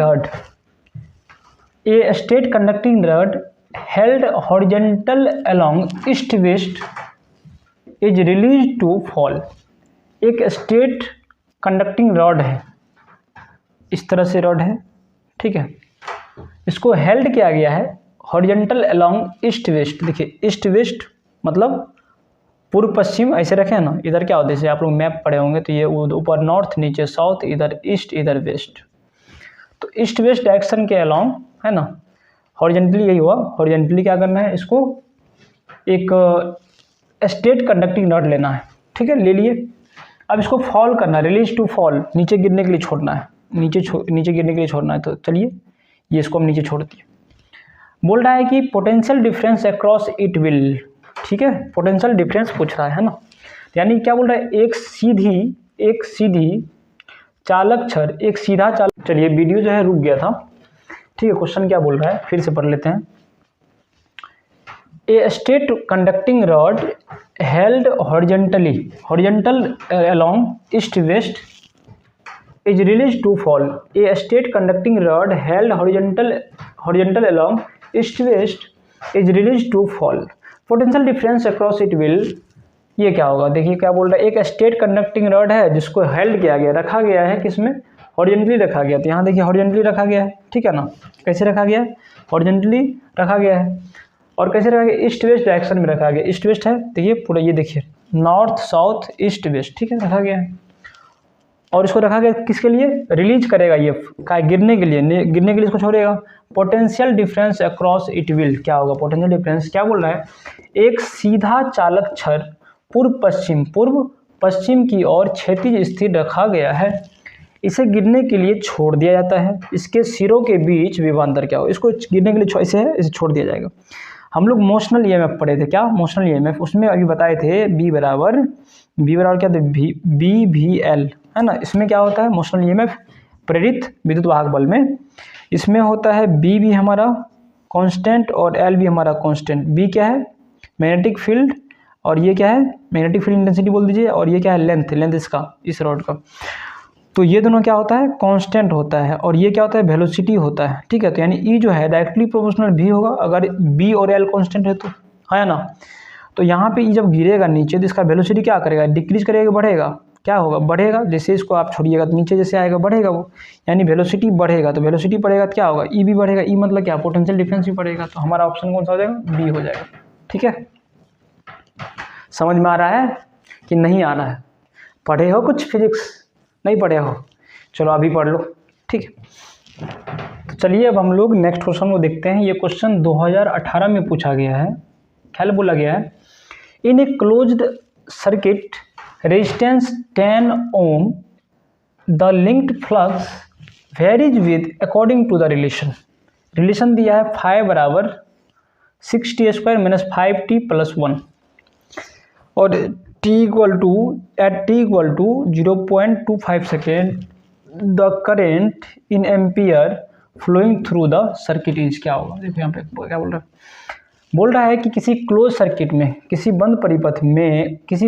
rod held horizontal along east west is release to fall. एक स्ट्रेट कंडक्टिंग रॉड है, इस तरह से रॉड है, ठीक है, इसको हेल्ड किया गया है हॉरिजॉन्टल अलोंग ईस्ट वेस्ट। देखिए ईस्ट वेस्ट मतलब पूर्व पश्चिम, ऐसे रखें ना, इधर क्या होता है, जैसे आप लोग मैप पढ़े होंगे तो ये ऊपर नॉर्थ, नीचे साउथ, इधर ईस्ट, इधर वेस्ट। तो ईस्ट वेस्ट डायरेक्शन के अलोंग है ना, हॉरिजॉन्टली यही हुआ, हॉरिजॉन्टली क्या करना है, इसको एक स्ट्रेट कंडक्टिंग रॉड लेना है, ठीक है, ले लिए। अब इसको फॉल करना है, रिलीज टू फॉल, नीचे गिरने के लिए छोड़ना है, नीचे गिरने के लिए छोड़ना है। तो चलिए ये इसको हम नीचे छोड़ दिए। बोल रहा है कि potential difference across it will, ठीक है, पोटेंशियल डिफरेंस पूछ रहा है ना, यानी क्या बोल रहा है, एक सीधी चालक छड़, एक सीधा चालक, चलिए वीडियो जो है रुक गया था, ठीक है। क्वेश्चन क्या बोल रहा है फिर से पढ़ लेते हैं। A straight conducting rod held horizontal along east west is release to fall. A straight conducting rod held horizontal along east west is release to fall. Potential difference across it will, ये क्या होगा, देखिए क्या बोल रहा है, एक स्ट्रेट कंडक्टिंग रॉड है जिसको हेल्ड किया गया, रखा गया है, किसमें, हॉरिजॉन्टली रखा गया। तो यहाँ देखिए हॉरिजॉन्टली रखा गया है, ठीक है ना, कैसे रखा गया है, हॉरिजॉन्टली रखा गया है, और कैसे रखा गया, ईस्ट वेस्ट डायरेक्शन में रखा गया, ईस्ट वेस्ट है, देखिए पूरा ये देखिए नॉर्थ साउथ ईस्ट वेस्ट, ठीक है, रखा गया है। और इसको रखा गया किसके लिए, रिलीज करेगा ये गिरने के लिए इसको छोड़ेगा। Potential difference across it will, क्या होगा, पोटेंशियल डिफरेंस क्या बोल रहा है, एक सीधा चालक छड़ पूर्व पश्चिम की ओर क्षैतिज स्थिर रखा गया है, इसे गिरने के लिए छोड़ दिया जाता है, इसके सिरों के बीच विभवांतर क्या हो, इसको गिरने के लिए ऐसे है, इसे छोड़ दिया जाएगा। हम लोग मोशनल ईएमएफ पढ़े थे, क्या मोशनल ईएमएफ, उसमें अभी बताए थे बी बराबर क्या थे, बी वी एल, है ना। इसमें क्या होता है, मोशनल ईएमएफ प्रेरित विद्युत वाहक बल में इसमें होता है बी भी हमारा कांस्टेंट और एल भी हमारा कांस्टेंट। बी क्या है? मैग्नेटिक फील्ड, और ये क्या है? मैग्नेटिक फील्ड इंटेंसिटी बोल दीजिए, और ये क्या है? लेंथ इसका, इस रॉड का। तो ये दोनों क्या होता है? कांस्टेंट होता है, और ये क्या होता है? वेलोसिटी होता है, ठीक है। तो यानी ई जो है डायरेक्टली प्रोपोर्शनल भी होगा अगर बी और एल कांस्टेंट है तो, है ना। तो यहाँ पे ई जब गिरेगा नीचे तो इसका वेलोसिटी क्या करेगा? डिक्रीज करेगा, बढ़ेगा? क्या होगा? बढ़ेगा। जैसे इसको आप छोड़िएगा तो नीचे जैसे आएगा बढ़ेगा वो, यानी वेलोसिटी बढ़ेगा। तो वेलोसिटी बढ़ेगा तो क्या होगा? ई भी बढ़ेगा। ई मतलब क्या? पोटेंशियल डिफरेंस भी बढ़ेगा। तो हमारा ऑप्शन कौन सा हो जाएगा? बी हो जाएगा, ठीक है। समझ में आ रहा है कि नहीं आ रहा है? पढ़े हो कुछ फिजिक्स? नहीं पढ़े हो? चलो अभी पढ़ लो, ठीक है। तो चलिए अब हम लोग नेक्स्ट क्वेश्चन को देखते हैं। ये क्वेश्चन 2018 में पूछा गया है, ख्याल बोला गया है। In a closed circuit resistance 10 ohm the linked flux varies with according to the relation दिया है 5 बराबर 6t² - 5t + 1 और t equal to 0.25 second the current in ampere flowing through the circuit is. क्या होगा? देखो यहाँ पे क्या बोल रहा है कि किसी क्लोज सर्किट में, किसी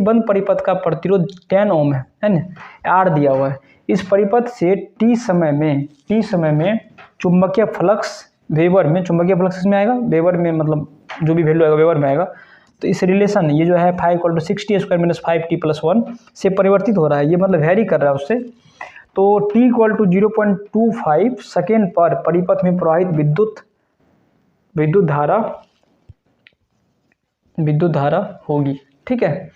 बंद परिपथ का प्रतिरोध 10 ओम है ना, आर दिया हुआ है। इस परिपथ से t समय में चुंबकीय फ्लक्स वेबर में, चुंबकीय फ्लक्स इसमें आएगा, वेबर में मतलब जो भी वैल्यू आएगा वेबर में आएगा। तो इस रिलेशन ये जो है 5 = 6t² - 5t + 1 से परिवर्तित हो रहा है, ये मतलब वेरी कर रहा है उससे। तो t = 0.25 सेकेंड पर परिपथ में प्रवाहित विद्युत धारा होगी, ठीक है।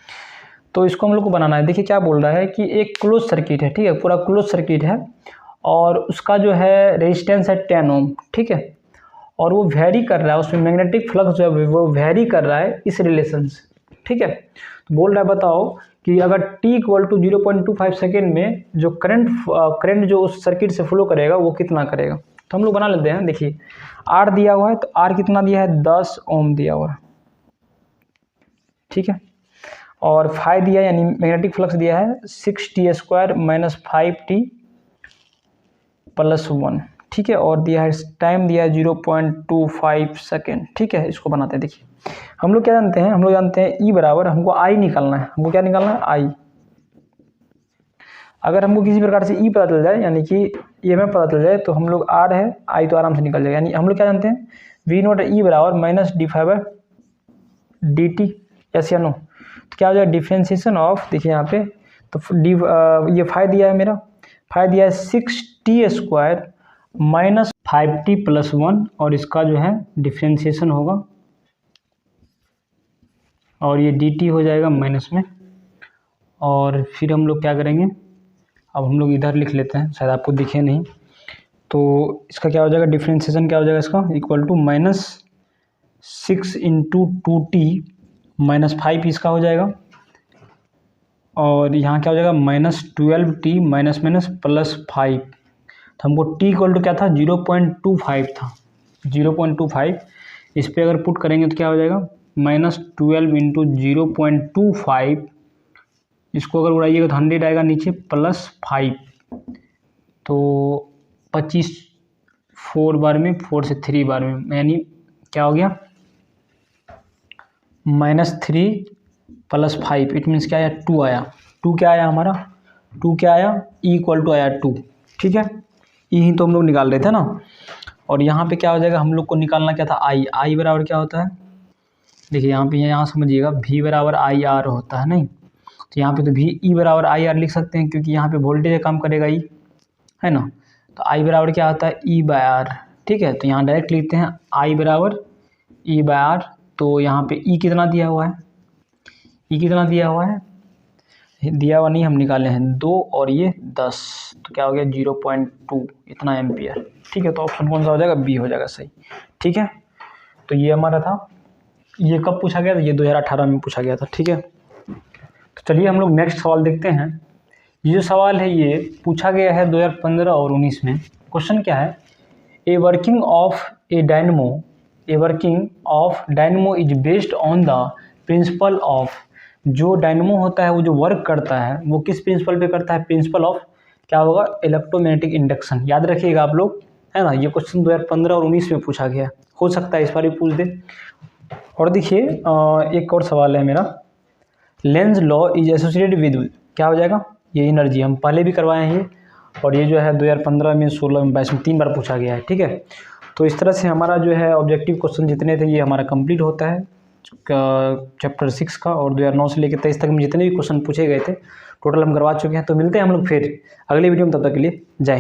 तो इसको हम लोग को बनाना है। देखिए क्या बोल रहा है कि एक क्लोज सर्किट है, ठीक है, पूरा क्लोज सर्किट है और उसका जो है रेजिस्टेंस है 10 ओम, ठीक है, और वो वेरी कर रहा है, उसमें मैग्नेटिक फ्लक्स जो है वो वेरी कर रहा है इस रिलेशन से, ठीक है। तो बोल रहा है बताओ कि अगर t = 0.25 सेकेंड में जो करंट जो उस सर्किट से फ्लो करेगा वो कितना करेगा। तो हम लोग बना लेते हैं। देखिए R दिया हुआ है, तो R कितना दिया है? 10 ओम दिया हुआ है, ठीक है, और फाई दिया है यानी मैग्नेटिक फ्लक्स दिया है 6t² - 5t + 1, ठीक है, और दिया है टाइम दिया है 0.25 सेकेंड, ठीक है। इसको बनाते हैं। देखिए हम लोग क्या जानते हैं? हम लोग जानते हैं ई बराबर, हमको आई निकालना है। हमको क्या निकालना है? आई। अगर हमको किसी प्रकार से ई पता चल जाए, यानी कि ई एम एफ पता चल जाए, तो हम लोग आर है, आई तो आराम से निकल जाएगा। यानी हम लोग क्या जानते हैं? V0 ई बराबर -d∅/dt, यस या नो? तो क्या हो जाएगा? डिफ्रेंशिएशन ऑफ, देखिए यहाँ पे तो ये फाई दिया है, मेरा फाई दिया है 6t² - 5t + 1 और इसका जो है डिफ्रेंशिएशन होगा और ये dt हो जाएगा माइनस में। और फिर हम लोग क्या करेंगे? अब हम लोग इधर लिख लेते हैं, शायद आपको दिखे नहीं। तो इसका क्या हो जाएगा? डिफ्रेंशिएशन क्या हो जाएगा इसका? इक्वल टू -6 × 2t - 5 इसका हो जाएगा, और यहाँ क्या हो जाएगा? -12t +5। तो हमको t इक्वल टू क्या था? 0.25 था, 0.25। इस पर अगर पुट करेंगे तो क्या हो जाएगा? -12 × 0.25, इसको अगर उड़ाइएगा तो 100 आएगा नीचे, +5, तो 25 4 बार में, 4 से 3 बार में, यानी क्या हो गया? -3 + 5, इट मीन्स क्या आया? 2 आया। 2 क्या आया हमारा? 2 क्या आया? E इक्वल टू आया 2, ठीक है। E ही तो हम लोग निकाल रहे थे ना। और यहाँ पे क्या हो जाएगा? हम लोग को निकालना क्या था? I बराबर क्या होता है? देखिए यहाँ पे, यहाँ समझिएगा, V बराबर IR होता है, नहीं? तो यहाँ पे तो V बराबर IR लिख सकते हैं, क्योंकि यहाँ पे वोल्टेज काम करेगा E, है ना। तो I बराबर क्या होता है? E/R, ठीक है। तो यहाँ डायरेक्ट लिखते हैं I बराबर E/R। तो यहाँ पे E कितना दिया हुआ है? E कितना दिया हुआ है? दिया हुआ नहीं, हम निकाले हैं 2 और ये 10, तो क्या हो गया? 0.2 इतना एम्पियर, ठीक है। तो ऑप्शन कौन सा हो जाएगा? बी हो जाएगा सही, ठीक है। तो ये हमारा था। ये कब पूछा गया था? ये 2018 में पूछा गया था, ठीक है। तो चलिए हम लोग नेक्स्ट सवाल देखते हैं। ये जो सवाल है ये पूछा गया है 2015 और 19 में। क्वेश्चन क्या है? A working of dynamo is based on the principle of, जो डायनमो होता है वो जो वर्क करता है वो किस प्रिंसिपल पे करता है? प्रिंसिपल ऑफ क्या होगा? Electromagnetic induction. याद रखिएगा आप लोग, है ना। ये क्वेश्चन 2015 और 19 में पूछा गया, हो सकता है इस बार भी पूछ दे। और देखिए एक और सवाल है मेरा, Lenz law is associated with, क्या हो जाएगा, ये एनर्जी, हम पहले भी करवाए हैं ये, और ये जो है 2015 में, 16 में, 22 में 3 बार पूछा गया है, ठीक है। तो इस तरह से हमारा जो है ऑब्जेक्टिव क्वेश्चन जितने थे ये हमारा कंप्लीट होता है चैप्टर 6 का, और 2009 से लेकर 23 तक में जितने भी क्वेश्चन पूछे गए थे टोटल हम करवा चुके हैं। तो मिलते हैं हम लोग फिर अगले वीडियो में, तब तक के लिए जय हिंद।